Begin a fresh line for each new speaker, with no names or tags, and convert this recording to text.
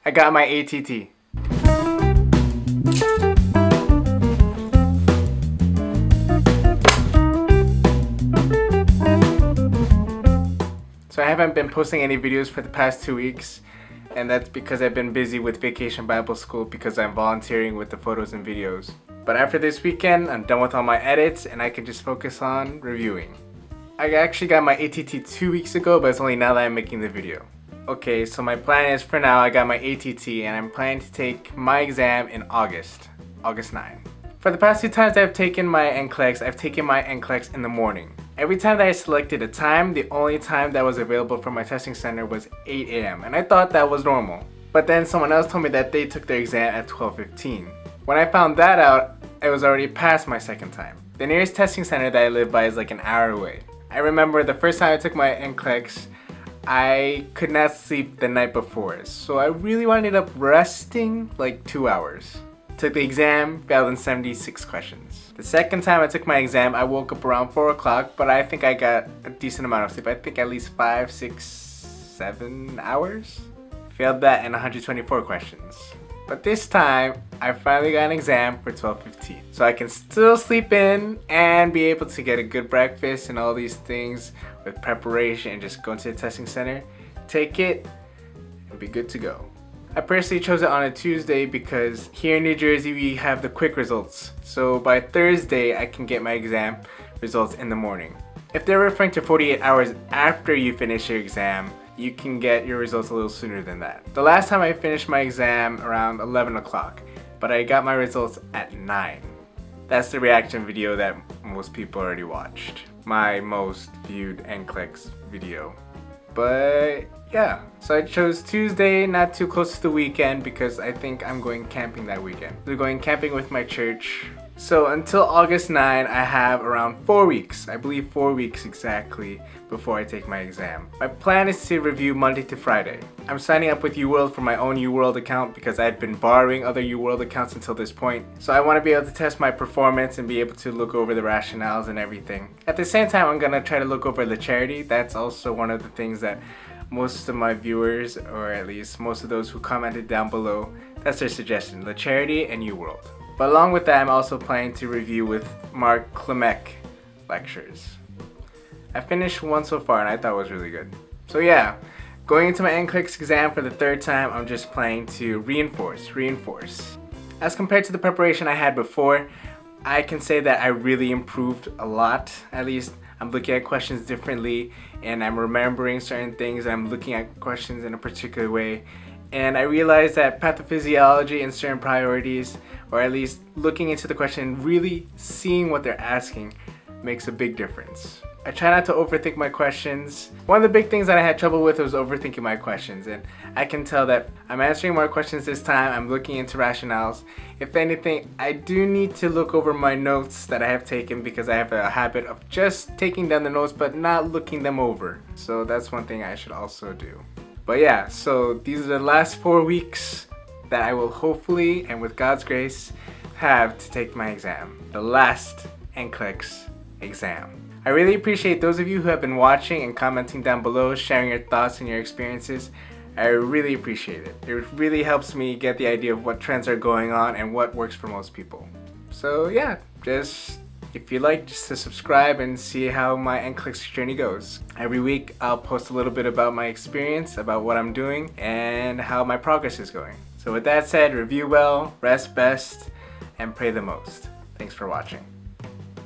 I got my ATT. So I haven't been posting any videos for the past 2 weeks, and that's because I've been busy with Vacation Bible School because I'm volunteering with the photos and videos. But after this weekend, I'm done with all my edits and I can just focus on reviewing. I actually got my ATT 2 weeks ago, but it's only now that I'm making the video. Okay, so my plan is for now I got my ATT and I'm planning to take my exam in August 9. For the past 2 times I've taken my NCLEX, I've taken my NCLEX in the morning. Every time that I selected a time, the only time that was available for my testing center was 8 a.m. and I thought that was normal. But then someone else told me that they took their exam at 12:15. When I found that out, it was already past my second time. The nearest testing center that I live by is like an hour away. I remember the first time I took my NCLEX, I could not sleep the night before, so I really ended up resting like 2 hours. Took the exam, failed in 76 questions. The second time I took my exam, I woke up around 4 o'clock, but I think I got a decent amount of sleep. I think at least 5, 6, 7 hours. Failed that in 124 questions. But this time, I finally got an exam for 12:15. So I can still sleep in and be able to get a good breakfast and all these things with preparation and just go into the testing center, take it, and be good to go. I personally chose it on a Tuesday because here in New Jersey we have the quick results. So by Thursday I can get my exam results in the morning. If they're referring to 48 hours after you finish your exam, you can get your results a little sooner than that. The last time I finished my exam around 11 o'clock, but I got my results at 9. That's the reaction video that most people already watched. My most viewed NCLEX video. But yeah, so I chose Tuesday, not too close to the weekend because I think I'm going camping that weekend. We're going camping with my church. So until August 9, I have around 4 weeks, I believe 4 weeks exactly, before I take my exam. My plan is to review Monday to Friday. I'm signing up with UWorld for my own UWorld account because I've been borrowing other UWorld accounts until this point. So I want to be able to test my performance and be able to look over the rationales and everything. At the same time, I'm going to try to look over the charity. That's also one of the things that most of my viewers, or at least most of those who commented down below, that's their suggestion, the charity and UWorld. But along with that, I'm also planning to review with Mark Klimek lectures. I finished one so far and I thought it was really good. So yeah, going into my NCLEX exam for the 3rd time, I'm just planning to reinforce. As compared to the preparation I had before, I can say that I really improved a lot. At least I'm looking at questions differently and I'm remembering certain things and I'm looking at questions in a particular way. And I realized that pathophysiology and certain priorities, or at least looking into the question and really seeing what they're asking, makes a big difference. I try not to overthink my questions. One of the big things that I had trouble with was overthinking my questions, and I can tell that I'm answering more questions this time. I'm looking into rationales. If anything, I do need to look over my notes that I have taken because I have a habit of just taking down the notes but not looking them over. So that's one thing I should also do. But yeah, so these are the last 4 weeks that I will hopefully, and with God's grace, have to take my exam. The last NCLEX exam. I really appreciate those of you who have been watching and commenting down below, sharing your thoughts and your experiences. I really appreciate it. It really helps me get the idea of what trends are going on and what works for most people. So yeah, just if you like, just to subscribe and see how my NCLEX journey goes. Every week I'll post a little bit about my experience, about what I'm doing, and how my progress is going. So with that said, review well, rest best, and pray the most. Thanks for watching.